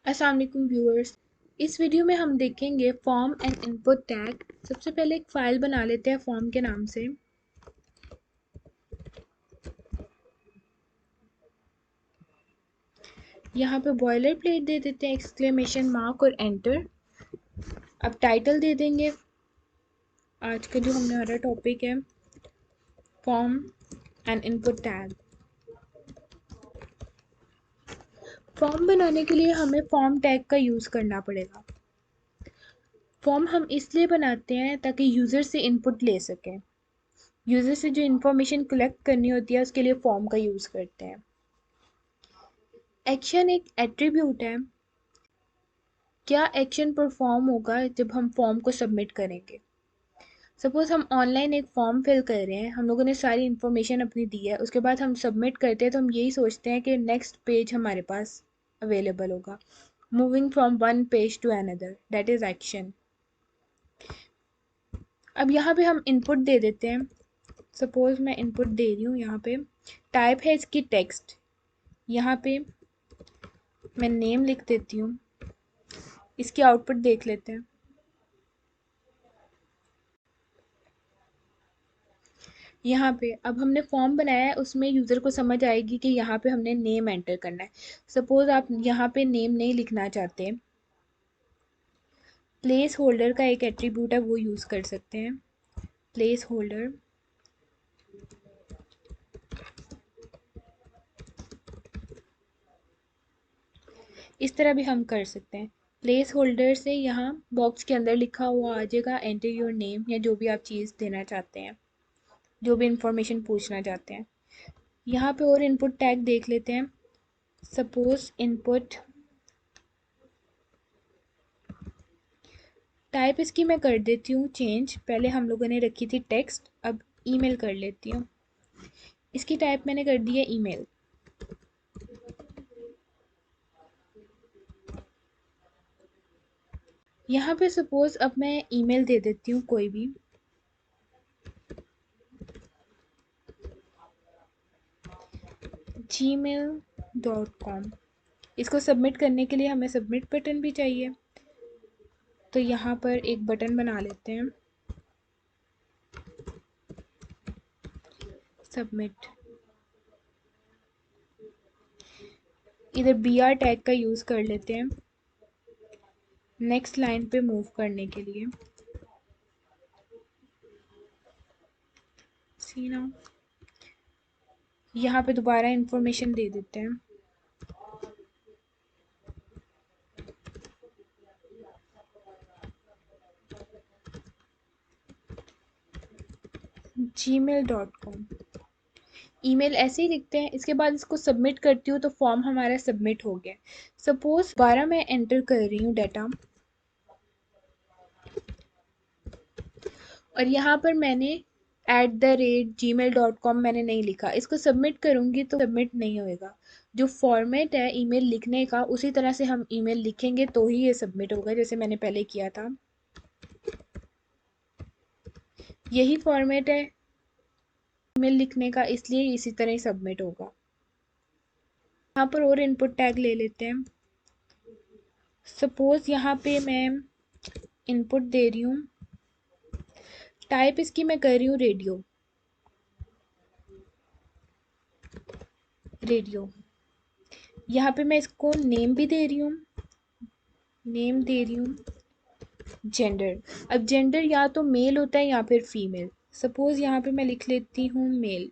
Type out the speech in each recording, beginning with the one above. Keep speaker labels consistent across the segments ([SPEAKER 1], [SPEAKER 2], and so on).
[SPEAKER 1] अस्सलाम वालेकुम व्यूअर्स। इस वीडियो में हम देखेंगे फॉर्म एंड इनपुट टैग। सबसे पहले एक फ़ाइल बना लेते हैं फॉर्म के नाम से। यहाँ पे बॉयलर प्लेट दे देते हैं एक्सक्लेमेशन मार्क और एंटर। अब टाइटल दे देंगे। आज का जो हमारा टॉपिक है form and input tag. Form बनाने के लिए हमें फॉर्म टैग का यूज़ करना पड़ेगा। फॉर्म हम इसलिए बनाते हैं ताकि यूज़र से इनपुट ले सकें। यूज़र से जो इन्फॉर्मेशन कलेक्ट करनी होती है उसके लिए फॉर्म का यूज़ करते हैं। एक्शन एक एट्रीब्यूट है। क्या एक्शन परफॉर्म होगा जब हम फॉर्म को सबमिट करेंगे। सपोज हम ऑनलाइन एक फॉर्म फिल कर रहे हैं, हम लोगों ने सारी इन्फॉर्मेशन अपनी दी है, उसके बाद हम सबमिट करते हैं तो हम यही सोचते हैं कि नेक्स्ट पेज हमारे पास अवेलेबल होगा। Moving from one page to another, that is action. अब यहाँ पे हम इनपुट दे देते हैं। सपोज मैं इनपुट दे रही हूँ। यहाँ पे टाइप है इसकी टेक्स्ट। यहाँ पे मैं नेम लिख देती हूँ। इसकी आउटपुट देख लेते हैं। यहाँ पे अब हमने फॉर्म बनाया है, उसमें यूज़र को समझ आएगी कि यहाँ पे हमने नेम एंटर करना है। सपोज आप यहाँ पे नेम नहीं लिखना चाहते, प्लेस होल्डर का एक एट्रीब्यूट है वो यूज़ कर सकते हैं। प्लेस होल्डर इस तरह भी हम कर सकते हैं। प्लेस होल्डर से यहाँ बॉक्स के अंदर लिखा हुआ आ जाएगा एंटर योर नेम, या जो भी आप चीज़ देना चाहते हैं, जो भी इंफॉर्मेशन पूछना चाहते हैं। यहाँ पे और इनपुट टैग देख लेते हैं। सपोज इनपुट टाइप इसकी मैं कर देती हूँ चेंज। पहले हम लोगों ने रखी थी टेक्स्ट, अब ईमेल कर लेती हूँ। इसकी टाइप मैंने कर दी है ईमेल। यहाँ पे सपोज अब मैं ईमेल दे देती हूँ कोई भी। gmail.com। इसको सबमिट करने के लिए हमें सबमिट बटन भी चाहिए, तो यहाँ पर एक बटन बना लेते हैं, सबमिट। इधर br टैग का यूज़ कर लेते हैं नेक्स्ट लाइन पे मूव करने के लिए। सी ना, यहाँ पे दोबारा इंफॉर्मेशन दे देते हैं। gmail.com ईमेल ऐसे ही लिखते हैं। इसके बाद इसको सबमिट करती हूँ तो फॉर्म हमारा सबमिट हो गया। सपोज दोबारा मैं एंटर कर रही हूँ डाटा, और यहाँ पर मैंने @gmail.com मैंने नहीं लिखा। इसको सबमिट करूँगी तो सबमिट नहीं होएगा। जो फॉर्मेट है ईमेल लिखने का उसी तरह से हम ईमेल लिखेंगे तो ही ये सबमिट होगा, जैसे मैंने पहले किया था। यही फॉर्मेट है ईमेल लिखने का, इसलिए इसी तरह ही सबमिट होगा। यहाँ पर और इनपुट टैग ले लेते हैं। सपोज यहाँ पे मैं इनपुट दे रही हूँ, टाइप इसकी मैं कर रही हूँ रेडियो। रेडियो यहाँ पे मैं इसको नेम भी दे रही हूँ, नेम दे रही हूँ। जेंडर, अब जेंडर या तो मेल होता है या फिर फीमेल। सपोज यहाँ पे मैं लिख लेती हूँ मेल।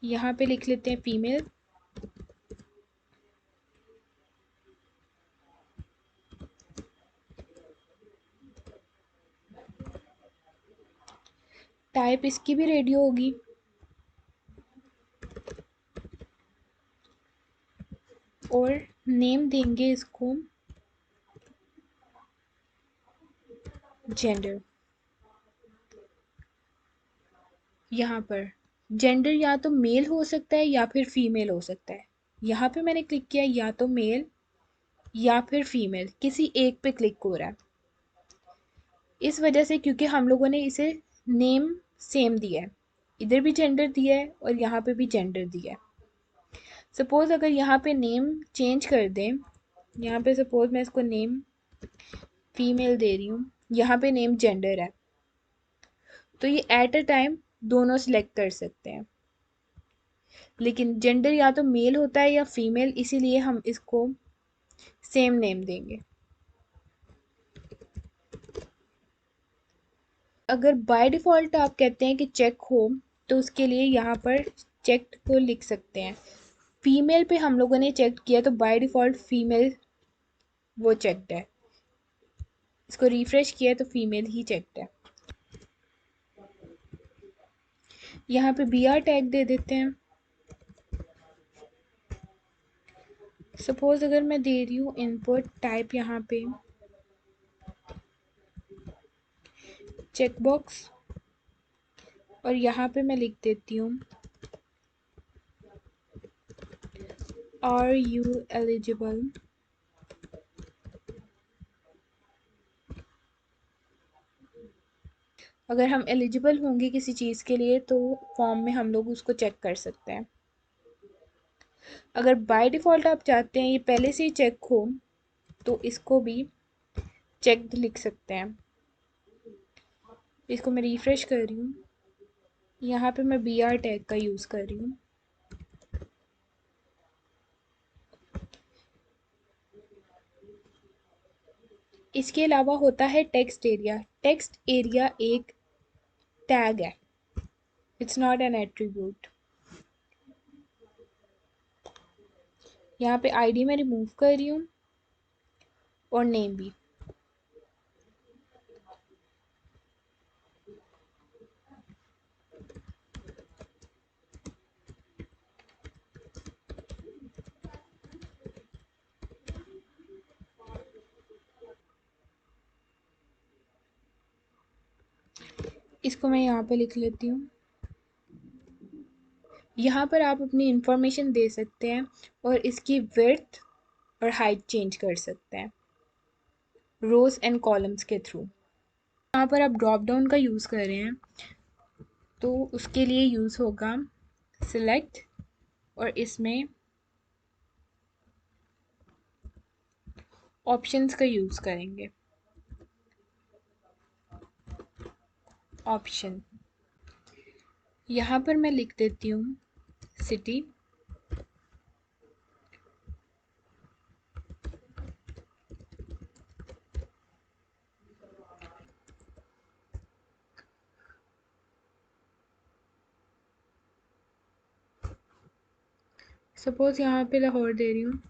[SPEAKER 1] यहाँ पे लिख लेते हैं फीमेल। टाइप इसकी भी रेडियो होगी। और नेम देंगे इसको जेंडर। यहाँ पर जेंडर या तो मेल हो सकता है या फिर फीमेल हो सकता है। यहाँ पे मैंने क्लिक किया या तो मेल या फिर फीमेल, किसी एक पे क्लिक हो रहा है। इस वजह से क्योंकि हम लोगों ने इसे नेम सेम दिया है, इधर भी जेंडर दिया है और यहाँ पे भी जेंडर दिया है। सपोज़ अगर यहाँ पे नेम चेंज कर दें, यहाँ पे सपोज़ मैं इसको नेम फीमेल दे रही हूँ, यहाँ पे नेम जेंडर है, तो ये एट अ टाइम दोनों सिलेक्ट कर सकते हैं, लेकिन जेंडर या तो मेल होता है या फीमेल, इसीलिए हम इसको सेम नेम देंगे। अगर बाय डिफ़ॉल्ट आप कहते हैं कि चेक हो, तो उसके लिए यहाँ पर चेक्ड को लिख सकते हैं। फीमेल पे हम लोगों ने चेक किया तो बाय डिफ़ॉल्ट फीमेल वो चेक्ड है, इसको रिफ्रेश किया तो फीमेल ही चेक्ड है। यहाँ पे बी आर टैग दे देते हैं। सपोज़ अगर मैं दे रही हूँ इनपुट टाइप यहाँ पे चेकबॉक्स, और यहाँ पे मैं लिख देती हूँ आर यू एलिजिबल। अगर हम एलिजिबल होंगे किसी चीज़ के लिए तो फॉर्म में हम लोग उसको चेक कर सकते हैं। अगर बाय डिफ़ॉल्ट आप चाहते हैं ये पहले से ही चेक हो, तो इसको भी चेक्ड लिख सकते हैं। इसको मैं रिफ्रेश कर रही हूँ, यहाँ पे मैं बी आर टैग का यूज़ कर रही हूँ। इसके अलावा होता है टेक्स्ट एरिया। टेक्स्ट एरिया एक टैग है, इट्स नॉट एन एट्रीब्यूट। यहाँ पे आईडी मैं रिमूव कर रही हूँ और नेम भी। इसको मैं यहाँ पे लिख लेती हूँ। यहाँ पर आप अपनी इंफॉर्मेशन दे सकते हैं और इसकी विड्थ और हाइट चेंज कर सकते हैं रोज एंड कॉलम्स के थ्रू। यहाँ पर आप ड्रॉप डाउन का यूज़ कर रहे हैं तो उसके लिए यूज़ होगा सिलेक्ट, और इसमें ऑप्शंस का यूज़ करेंगे। ऑप्शन यहाँ पर मैं लिख देती हूँ सिटी, सपोज यहाँ पे लाहौर दे रही हूँ।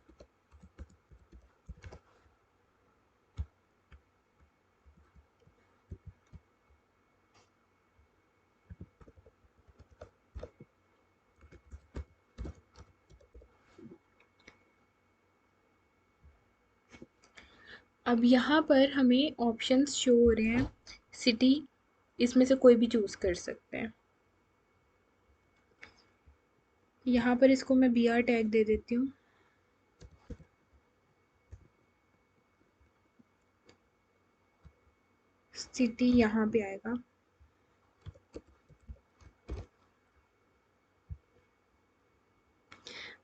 [SPEAKER 1] अब यहाँ पर हमें ऑप्शंस शो हो रहे हैं। सिटी इसमें से कोई भी चूज़ कर सकते हैं। यहाँ पर इसको मैं बी आर टैग दे देती हूँ। सिटी यहाँ पे आएगा।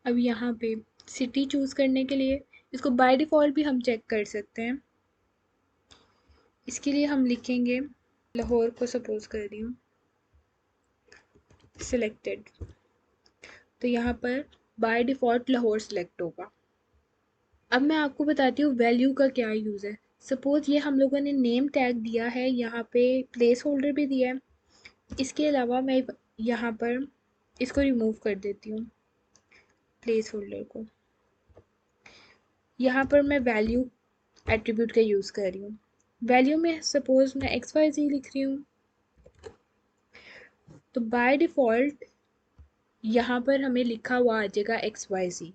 [SPEAKER 1] अब यहाँ पे सिटी चूज़ करने के लिए इसको बाय डिफ़ॉल्ट भी हम चेक कर सकते हैं। इसके लिए हम लिखेंगे लाहौर को सपोज कर रही हूँ सिलेक्टेड, तो यहाँ पर बाय डिफ़ॉल्ट लाहौर सिलेक्ट होगा। अब मैं आपको बताती हूँ वैल्यू का क्या यूज़ है। सपोज़ ये हम लोगों ने नेम टैग दिया है, यहाँ पे प्लेस होल्डर भी दिया है। इसके अलावा मैं यहाँ पर इसको रिमूव कर देती हूँ प्लेस होल्डर को। यहाँ पर मैं वैल्यू एट्रीब्यूट का यूज़ कर रही हूँ। वैल्यू में सपोज़ मैं एक्स वाई जी लिख रही हूँ, तो बाय डिफ़ॉल्ट यहाँ पर हमें लिखा हुआ आ जाएगा एक्स वाई जी।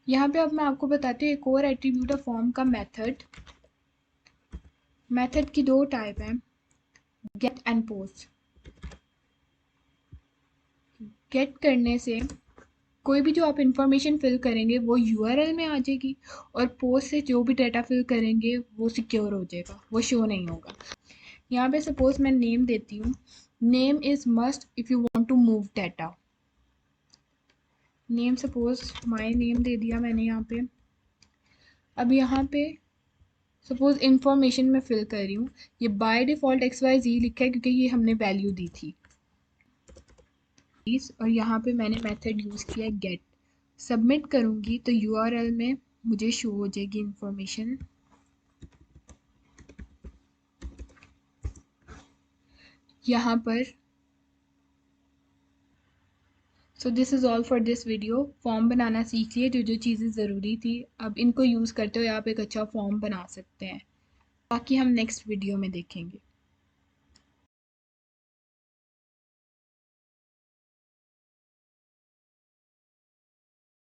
[SPEAKER 1] यहाँ पे अब मैं आपको बताती हूँ एक और एट्रीब्यूट है फॉर्म का, मेथड। मेथड की दो टाइप हैं, गेट एंड पोस्ट। गेट करने से कोई भी जो आप इंफॉर्मेशन फिल करेंगे वो यूआरएल में आ जाएगी, और पोस्ट से जो भी डाटा फिल करेंगे वो सिक्योर हो जाएगा, वो शो नहीं होगा। यहाँ पे सपोज मैं नेम देती हूँ, name is must if you want to move data. Name suppose my name दे दिया मैंने यहाँ पे। अब यहाँ पे सपोज इंफॉर्मेशन मैं फिल कर रही हूँ, ये बाय डिफ़ॉल्ट XYZ लिखा है क्योंकि ये हमने वैल्यू दी थी, और यहाँ पे मैंने मेथड यूज़ किया गेट। सबमिट करूँगी तो URL में मुझे शो हो जाएगी इंफॉर्मेशन। यहाँ पर so this is all for this video. Form बनाना सीख लिए, जो जो चीज़ें ज़रूरी थी, अब इनको यूज़ करते हुए आप एक अच्छा फॉर्म बना सकते हैं। बाकी हम नेक्स्ट वीडियो में देखेंगे।